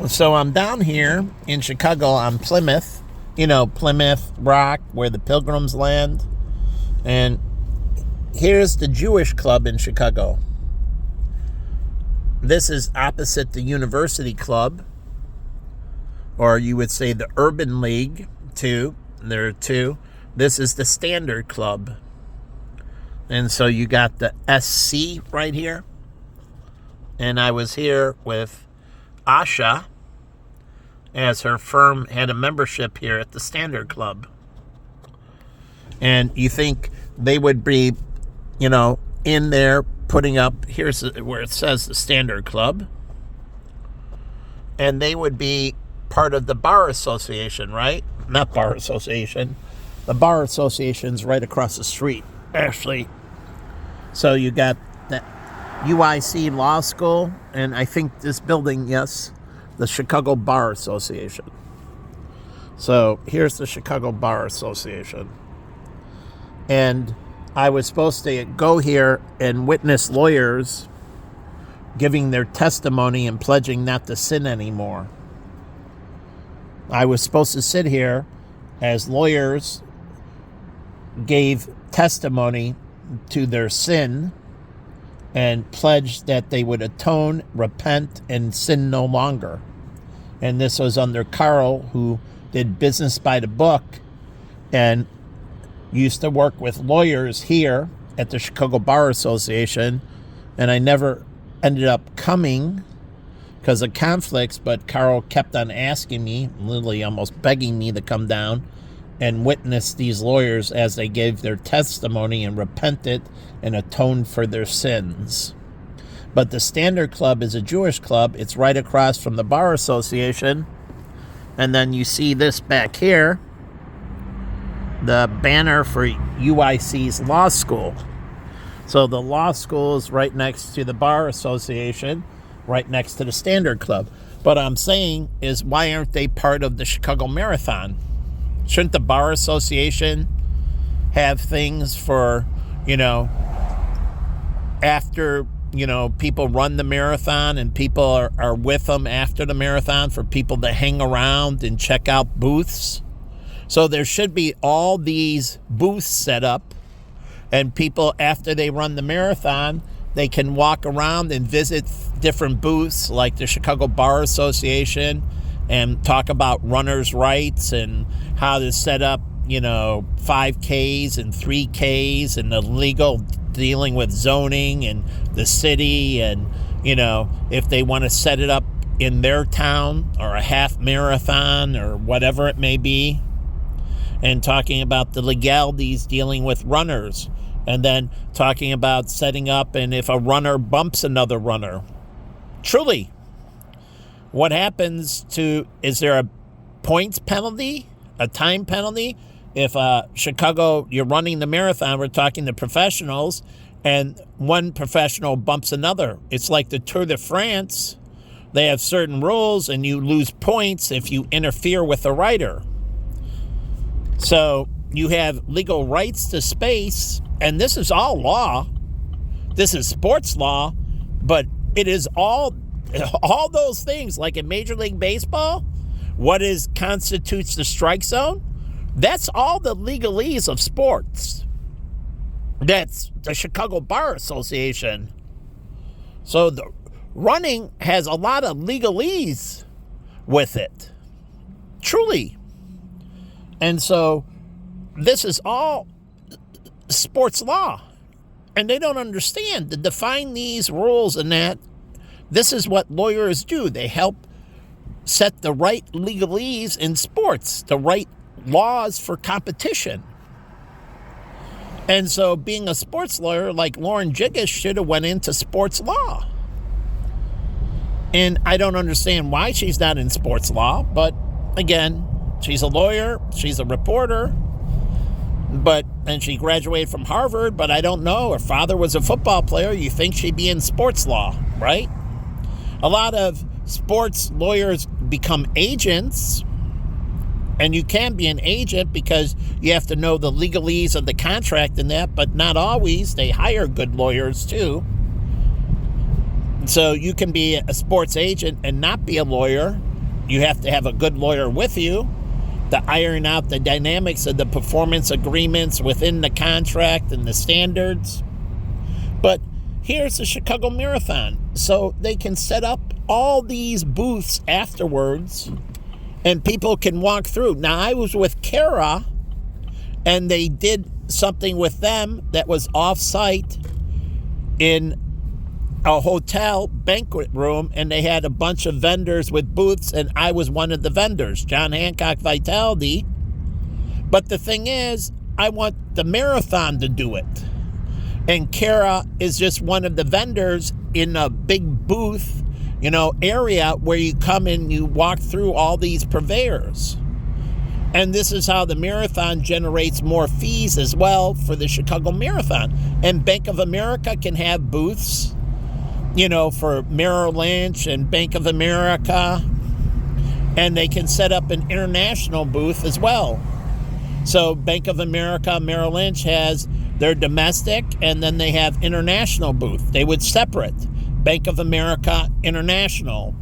So I'm down here in Chicago on Plymouth, Plymouth Rock, where the Pilgrims land. And here's the Jewish Club in Chicago. This is opposite the University Club, or you would say the Urban League, too. There are two. This is the Standard Club. And so you got the SC right here. And I was here with Asha, as her firm had a membership here at the Standard Club. And you think they would be, in there putting up, here's where it says the Standard Club, and they would be part of the Bar Association, right? Not Bar Association. The Bar Association's right across the street, actually. So you got the UIC Law School, and I think this building, yes, the Chicago Bar Association. So here's the Chicago Bar Association. And I was supposed to go here and witness lawyers giving their testimony and pledging not to sin anymore. I was supposed to sit here as lawyers gave testimony to their sin and pledged that they would atone, repent, and sin no longer. And this was under Carl, who did business by the book and used to work with lawyers here at the Chicago Bar Association. And I never ended up coming because of conflicts, but Carl kept on asking me, literally almost begging me to come down and witness these lawyers as they gave their testimony and repented and atoned for their sins. But the Standard Club is a Jewish club. It's right across from the Bar Association. And then you see this back here, the banner for UIC's Law School. So the law school is right next to the Bar Association, right next to the Standard Club. But I'm saying is, why aren't they part of the Chicago Marathon? Shouldn't the Bar Association have things for, after, people run the marathon and people are with them after the marathon, for people to hang around and check out booths? So there should be all these booths set up, and people, after they run the marathon, they can walk around and visit different booths like the Chicago Bar Association and talk about runners' rights and how to set up, 5Ks and 3Ks and the legal dealing with zoning and the city, and, if they want to set it up in their town or a half marathon or whatever it may be, and talking about the legalities dealing with runners, and then talking about setting up, and if a runner bumps another runner, truly, what happens to, is there a points penalty, a time penalty? If Chicago, you're running the marathon, we're talking to professionals, and one professional bumps another. It's like the Tour de France. They have certain rules, and you lose points if you interfere with a rider. So you have legal rights to space, and this is all law. This is sports law, but it is all those things, like in Major League Baseball, what constitutes the strike zone? That's all the legalese of sports. That's the Chicago Bar Association. So the running has a lot of legalese with it. Truly. And so this is all sports law. And they don't understand to define these rules, and that this is what lawyers do. They help set the right legalese in sports, the right laws for competition. And so being a sports lawyer like Lauren Jiggish should have went into sports law. And I don't understand why she's not in sports law, but again, she's a lawyer, she's a reporter, and she graduated from Harvard, but I don't know. Her father was a football player. You think she'd be in sports law, right? A lot of sports lawyers become agents, and you can be an agent because you have to know the legalese of the contract and that, but not always. They hire good lawyers too. So you can be a sports agent and not be a lawyer, you have to have a good lawyer with you to iron out the dynamics of the performance agreements within the contract and the standards. But here's the Chicago Marathon. So they can set up all these booths afterwards and people can walk through. Now, I was with Kara and they did something with them that was off-site in a hotel banquet room, and they had a bunch of vendors with booths, and I was one of the vendors, John Hancock Vitality. But the thing is, I want the marathon to do it. And Kara is just one of the vendors in a big booth, area where you come and you walk through all these purveyors. And this is how the marathon generates more fees as well for the Chicago Marathon. And Bank of America can have booths, for Merrill Lynch and Bank of America, and they can set up an international booth as well. So Bank of America, Merrill Lynch has their domestic, and then they have international booth. They would separate Bank of America International.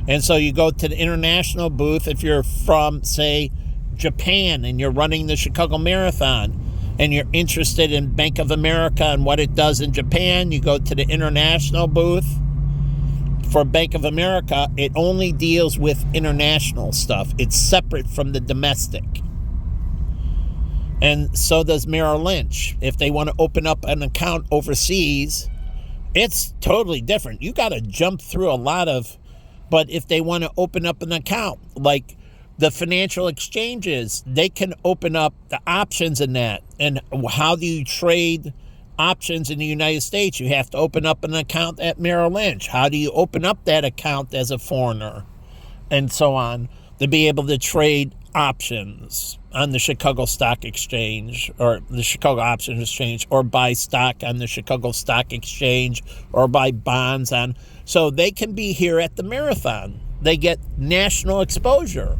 And so you go to the international booth if you're from, say, Japan and you're running the Chicago Marathon, and you're interested in Bank of America and what it does in Japan, you go to the international booth. For Bank of America, it only deals with international stuff. It's separate from the domestic. And so does Merrill Lynch. If they want to open up an account overseas, it's totally different. You got to jump through a lot of, but if they want to open up an account, like the financial exchanges, they can open up the options in that. And how do you trade options in the United States? You have to open up an account at Merrill Lynch. How do you open up that account as a foreigner? And so on, to be able to trade options on the Chicago Stock Exchange or the Chicago Options Exchange, or buy stock on the Chicago Stock Exchange, or buy bonds on. So they can be here at the marathon. They get national exposure.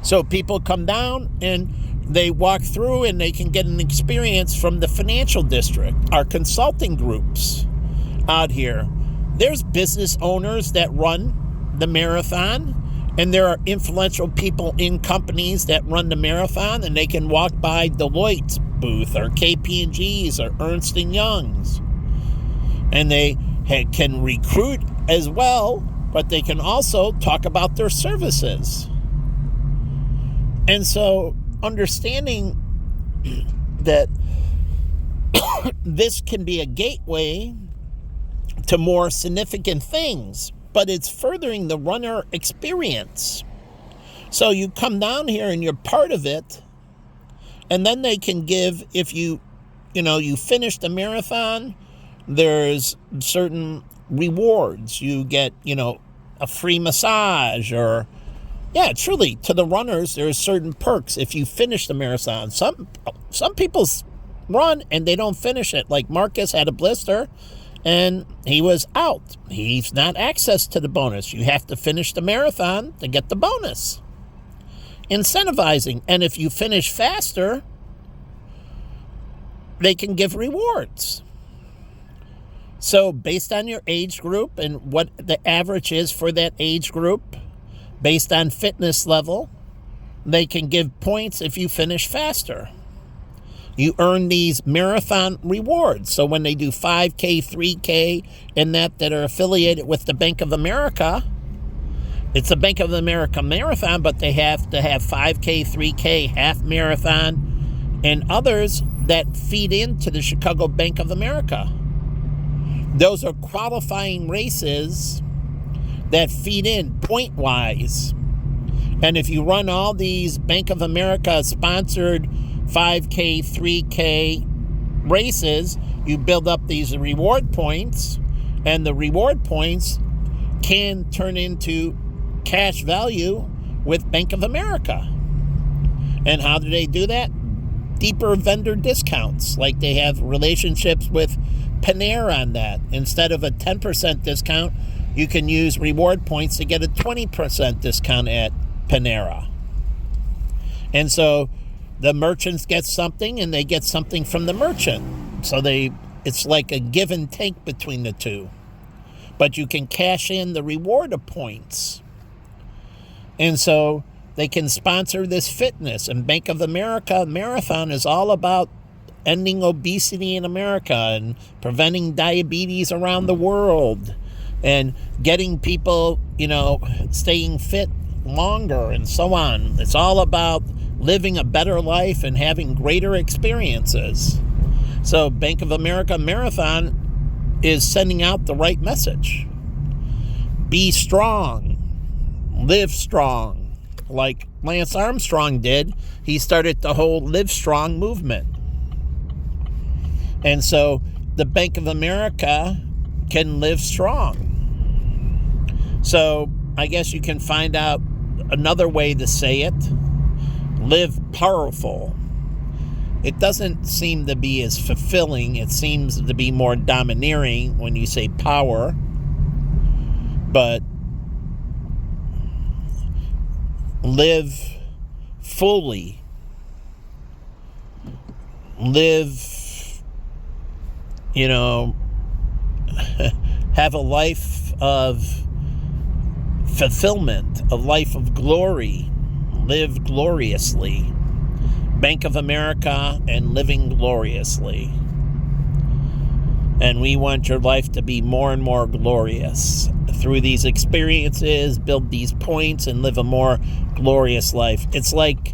So people come down and they walk through and they can get an experience from the financial district, our consulting groups out here. There's business owners that run the marathon, and there are influential people in companies that run the marathon, and they can walk by Deloitte's booth or KPMG's or Ernst & Young's. And they can recruit as well, but they can also talk about their services. And so understanding that this can be a gateway to more significant things, but it's furthering the runner experience. So you come down here and you're part of it, and then they can give, if you finish the marathon, there's certain rewards. You get, a free massage, or truly, to the runners, there are certain perks if you finish the marathon. Some people run and they don't finish it. Like Marcus had a blister and he was out. He's not access to the bonus. You have to finish the marathon to get the bonus. Incentivizing. And if you finish faster, they can give rewards. So based on your age group and what the average is for that age group, based on fitness level, they can give points if you finish faster. You earn these marathon rewards. So when they do 5K, 3K, and that are affiliated with the Bank of America, it's a Bank of America marathon, but they have to have 5K, 3K, half marathon, and others that feed into the Chicago Bank of America. Those are qualifying races that feed in point-wise. And if you run all these Bank of America sponsored 5K, 3K races, you build up these reward points, and the reward points can turn into cash value with Bank of America. And how do they do that? Deeper vendor discounts. Like they have relationships with Panera on that. Instead of a 10% discount, you can use reward points to get a 20% discount at Panera. And so the merchants get something and they get something from the merchant. So it's like a give and take between the two. But you can cash in the reward of points. And so they can sponsor this fitness. And Bank of America Marathon is all about ending obesity in America and preventing diabetes around the world and getting people, staying fit longer and so on. It's all about living a better life and having greater experiences. So Bank of America Marathon is sending out the right message. Be strong. Live strong. Like Lance Armstrong did. He started the whole Live Strong movement. And so the Bank of America can live strong. So I guess you can find out another way to say it. Live powerful. It doesn't seem to be as fulfilling. It seems to be more domineering when you say power. But live fully. Live, have a life of fulfillment, a life of glory. Live gloriously. Bank of America and living gloriously. And we want your life to be more and more glorious. Through these experiences, build these points and live a more glorious life. It's like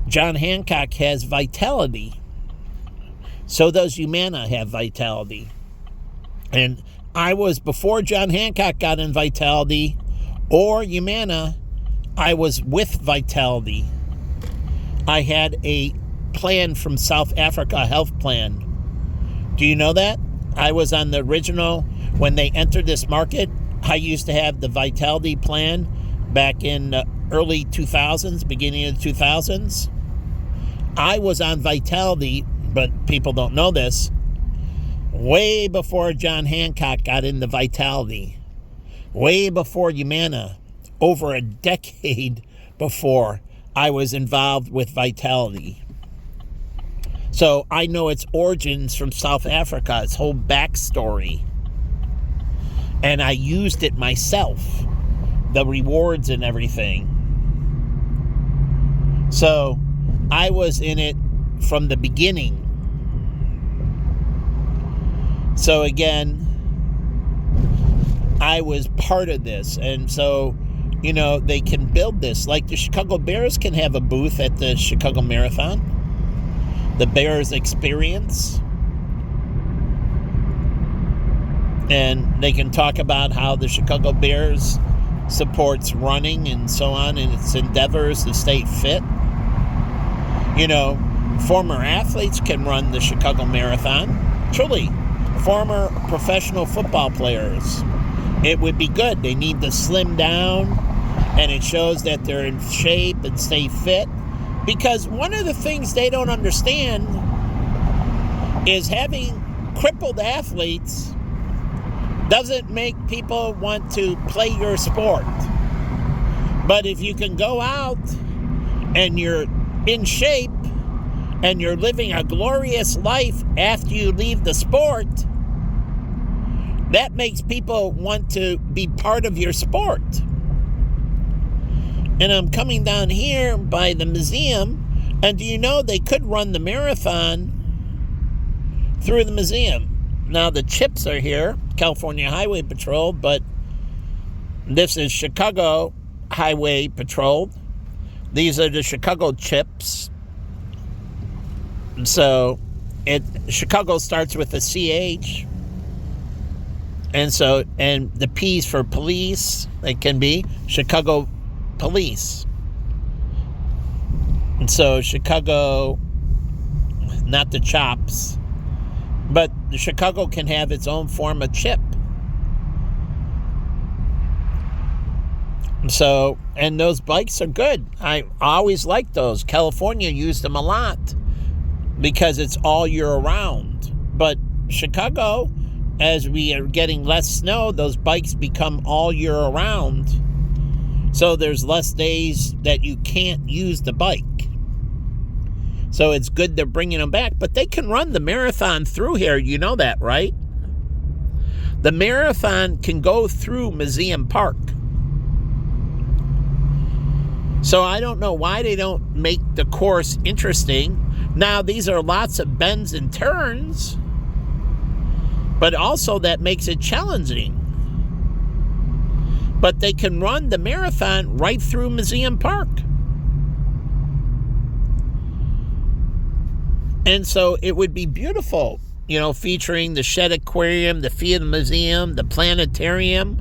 John Hancock has vitality. So does Humana have vitality. And before John Hancock got in vitality or Humana, I was with vitality. I had a plan from South Africa, a health plan. Do you know that? I was on the original, when they entered this market, I used to have the vitality plan back in the early 2000s, beginning of the 2000s. I was on vitality, but people don't know this, way before John Hancock got into vitality. Way before Humana. Over a decade before I was involved with vitality. So I know its origins from South Africa, its whole backstory. And I used it myself, the rewards and everything. So I was in it from the beginning. So again, I was part of this. And so, they can build this. Like the Chicago Bears can have a booth at the Chicago Marathon. The Bears Experience. And they can talk about how the Chicago Bears supports running and so on in its endeavors to stay fit. Former athletes can run the Chicago Marathon. Truly, former professional football players. It would be good. They need to slim down, and it shows that they're in shape and stay fit. Because one of the things they don't understand is having crippled athletes doesn't make people want to play your sport. But if you can go out and you're in shape and you're living a glorious life after you leave the sport, that makes people want to be part of your sport. And I'm coming down here by the museum, and do you know they could run the marathon through the museum? Now the chips are here, California Highway Patrol, but this is Chicago Highway Patrol. These are the Chicago chips. So Chicago starts with a CH. And the P's for police, it can be Chicago Police. And so Chicago, not the chops, but Chicago can have its own form of chip. So, and those bikes are good. I always liked those. California used them a lot because it's all year round. But Chicago, as we are getting less snow, those bikes become all year around. So there's less days that you can't use the bike. So it's good they're bringing them back. But they can run the marathon through here. You know that, right? The marathon can go through Museum Park. So I don't know why they don't make the course interesting. Now, these are lots of bends and turns, but also that makes it challenging. But they can run the marathon right through Museum Park. And so it would be beautiful, featuring the Shed Aquarium, the Field Museum, the Planetarium.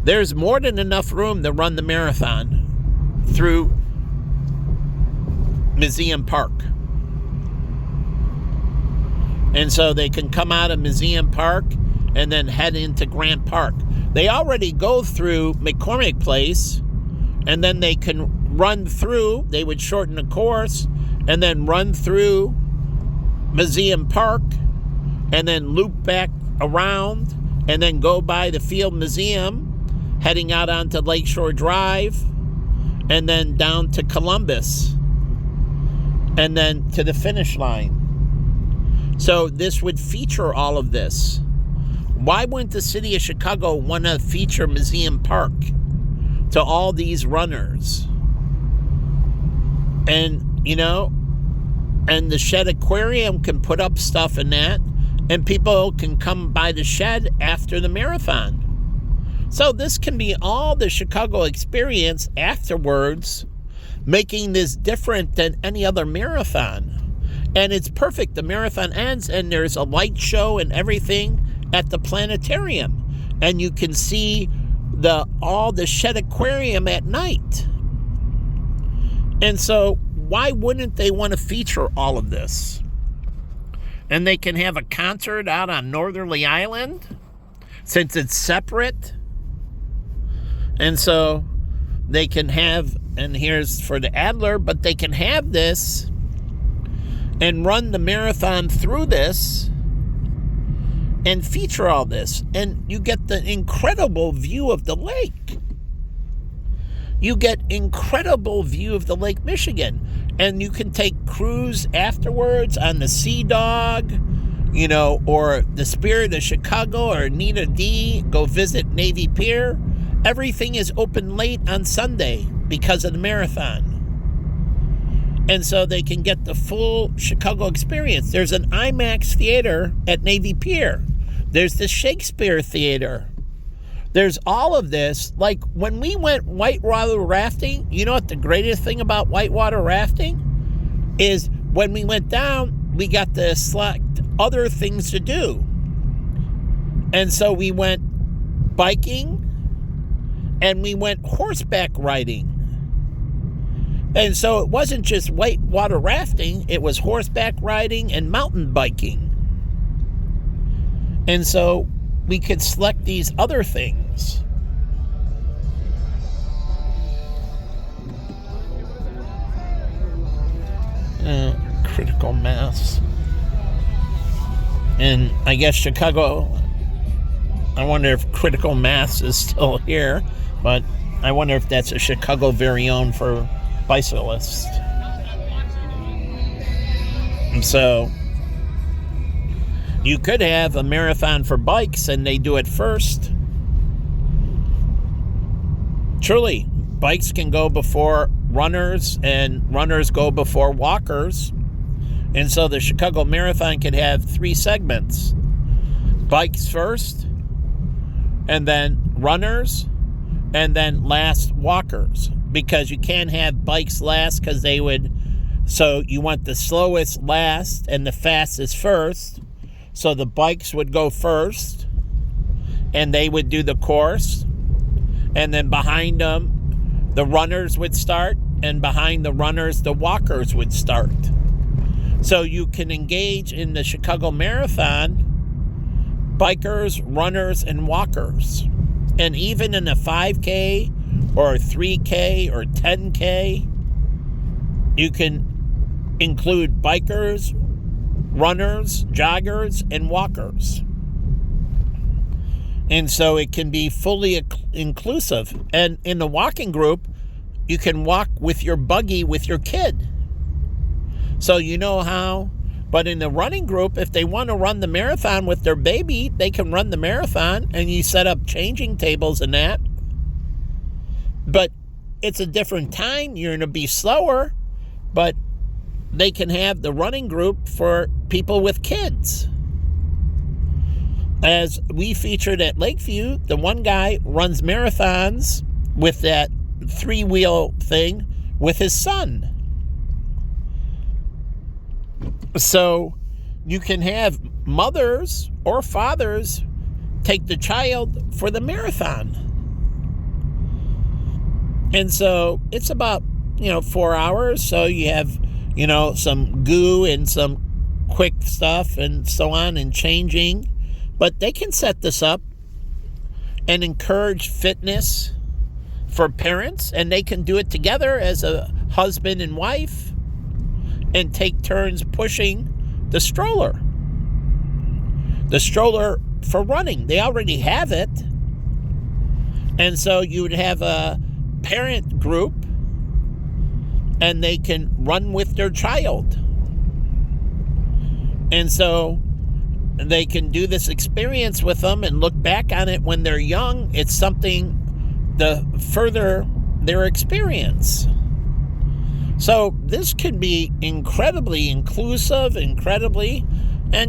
There's more than enough room to run the marathon through Museum Park. And so they can come out of Museum Park and then head into Grant Park. They already go through McCormick Place, and then they can run through, they would shorten the course, and then run through Museum Park, and then loop back around, and then go by the Field Museum, heading out onto Lakeshore Drive, and then down to Columbus, and then to the finish line. So this would feature all of this. Why wouldn't the city of Chicago want to feature Museum Park to all these runners? And, and the Shed Aquarium can put up stuff in that, and people can come by the Shed after the marathon. So this can be all the Chicago experience afterwards, making this different than any other marathon. And it's perfect. The marathon ends, and there's a light show and everything at the planetarium, and you can see all the Shed Aquarium at night. And so why wouldn't they want to feature all of this? And they can have a concert out on Northerly Island, since it's separate. And so they can have, and here's for the Adler, but they can have this and run the marathon through this and feature all this. And you get the incredible view of the lake. You get incredible view of the Lake Michigan. And you can take cruise afterwards on the Sea Dog, or the Spirit of Chicago, or Nita D. Go visit Navy Pier. Everything is open late on Sunday because of the marathon. And so they can get the full Chicago experience. There's an IMAX theater at Navy Pier. There's the Shakespeare Theater. There's all of this. Like when we went whitewater rafting, you know what the greatest thing about whitewater rafting is? When we went down, we got to select other things to do. And so we went biking and we went horseback riding. And so it wasn't just whitewater rafting, it was horseback riding and mountain biking. And so we could select these other things. Critical mass. And I guess Chicago, I wonder if critical mass is still here, but I wonder if that's a Chicago very own for bicyclists. And so you could have a marathon for bikes and they do it first. Truly, bikes can go before runners and runners go before walkers. And so the Chicago Marathon could have 3 segments. Bikes first, and then runners, and then last walkers. Because you can't have bikes last because they would... So you want the slowest last and the fastest first. So the bikes would go first, and they would do the course. And then behind them, the runners would start, and behind the runners, the walkers would start. So you can engage in the Chicago Marathon, bikers, runners, and walkers. And even in a 5K or 3K or 10K, you can include bikers, runners, joggers, and walkers. And so it can be fully inclusive. And in the walking group, you can walk with your buggy with your kid. So you know how. But in the running group, if they want to run the marathon with their baby, they can run the marathon, and you set up changing tables and that. But it's a different time. You're going to be slower, but they can have the running group for people with kids. As we featured at Lakeview, the one guy runs marathons with that 3-wheel thing with his son. So you can have mothers or fathers take the child for the marathon. And so it's about, 4 hours. So you have, some goo and some quick stuff and so on and changing. But they can set this up and encourage fitness for parents, and they can do it together as a husband and wife and take turns pushing the stroller. The stroller for running. They already have it. And so you would have a parent group and they can run with their child. And so they can do this experience with them and look back on it when they're young. It's something to further their experience. So this can be incredibly inclusive, and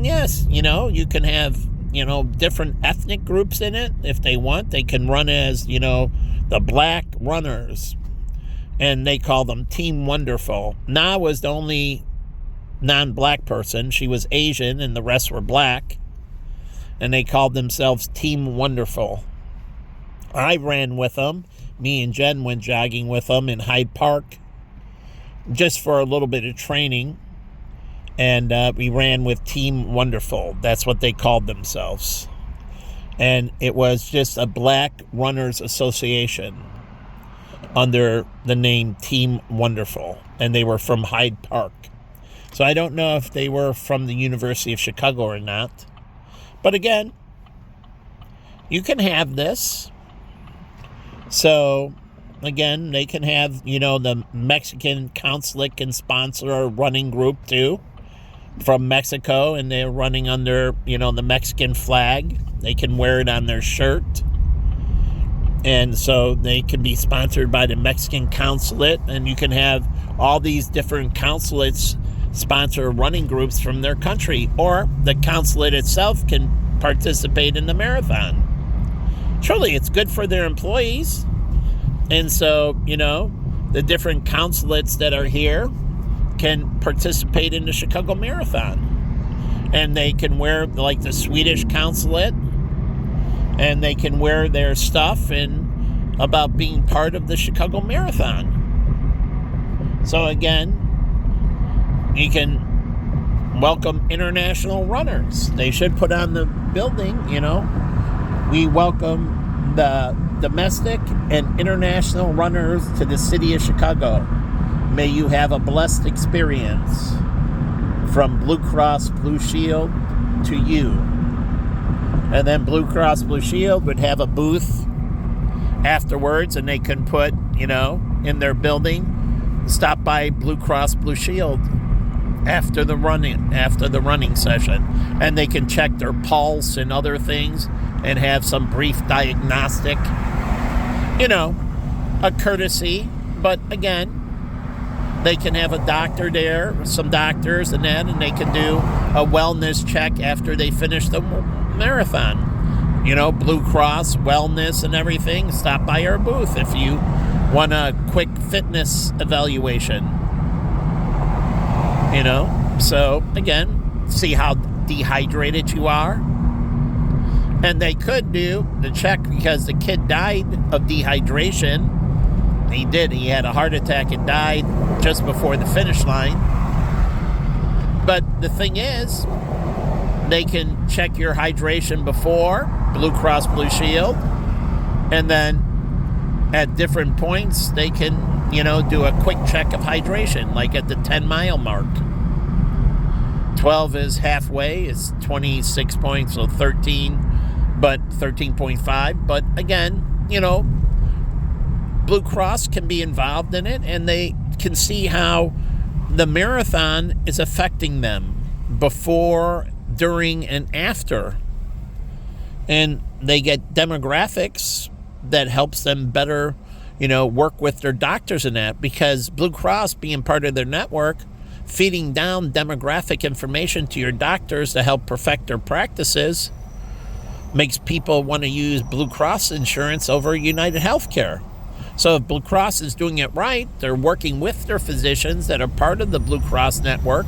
yes, you can have, different ethnic groups in it if they want. They can run as, the black runners, and they call them Team Wonderful. Na was the only non-black person. She was Asian and the rest were black, and they called themselves Team Wonderful. I ran with them. Me and Jen went jogging with them in Hyde Park just for a little bit of training, and we ran with Team Wonderful. That's what they called themselves. And it was just a Black Runners Association under the name Team Wonderful, and they were from Hyde Park. So I don't know if they were from the University of Chicago or not. But again, you can have this. So again, they can have, the Mexican consulate can sponsor a running group too from Mexico, and they're running under, the Mexican flag. They can wear it on their shirt. And so they can be sponsored by the Mexican consulate, and you can have all these different consulates sponsor running groups from their country, or the consulate itself can participate in the marathon. Truly, it's good for their employees. And so, the different consulates that are here can participate in the Chicago Marathon. And they can wear, like the Swedish consulate, and they can wear their stuff and about being part of the Chicago Marathon. So again, you can welcome international runners. They should put on the building, we welcome the domestic and international runners to the city of Chicago. May you have a blessed experience. From Blue Cross Blue Shield to you. And then Blue Cross Blue Shield would have a booth afterwards, and they can put, in their building, stop by Blue Cross Blue Shield after the running session, and they can check their pulse and other things and have some brief diagnostic, a courtesy. But again, they can have a doctor there, some doctors and they can do a wellness check after they finish the marathon. Blue Cross, wellness and everything. Stop by our booth if you want a quick fitness evaluation. So again, see how dehydrated you are. And they could do the check because the kid died of dehydration. He did. He had a heart attack and died just before the finish line. But the thing is, they can check your hydration before, Blue Cross Blue Shield, and then at different points, they can, do a quick check of hydration, like at the 10-mile mark. 12 is halfway, it's 26 points, so 13, but 13.5. But again, Blue Cross can be involved in it, and they can see how the marathon is affecting them before, during, and after. And they get demographics that helps them better work with their doctors in that, because Blue Cross, being part of their network, feeding down demographic information to your doctors to help perfect their practices, makes people want to use Blue Cross insurance over United Healthcare. So if Blue Cross is doing it right, they're working with their physicians that are part of the Blue Cross network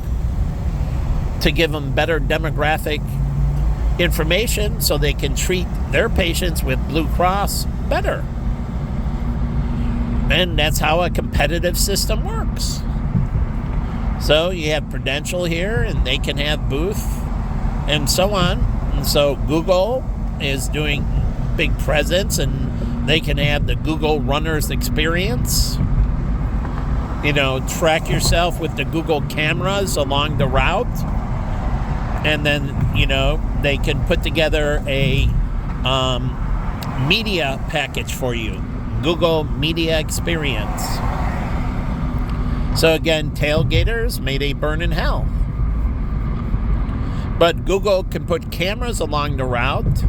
to give them better demographic information so they can treat their patients with Blue Cross better. And that's how a competitive system works. So you have Prudential here, and they can have Booth, and so on. And so Google is doing big presence, and they can have the Google Runners Experience. Track yourself with the Google cameras along the route. And then, they can put together a media package for you. Google Media Experience. So again, tailgaters, may they burn in hell. But Google can put cameras along the route,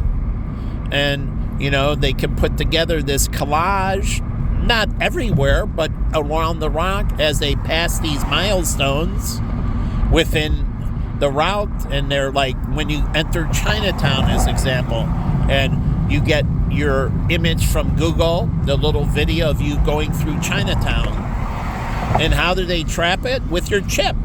and, they can put together this collage, not everywhere, but around the route as they pass these milestones within the route. And they're like, when you enter Chinatown, as example, and you get your image from Google, the little video of you going through Chinatown. And how do they trap it? With your chip.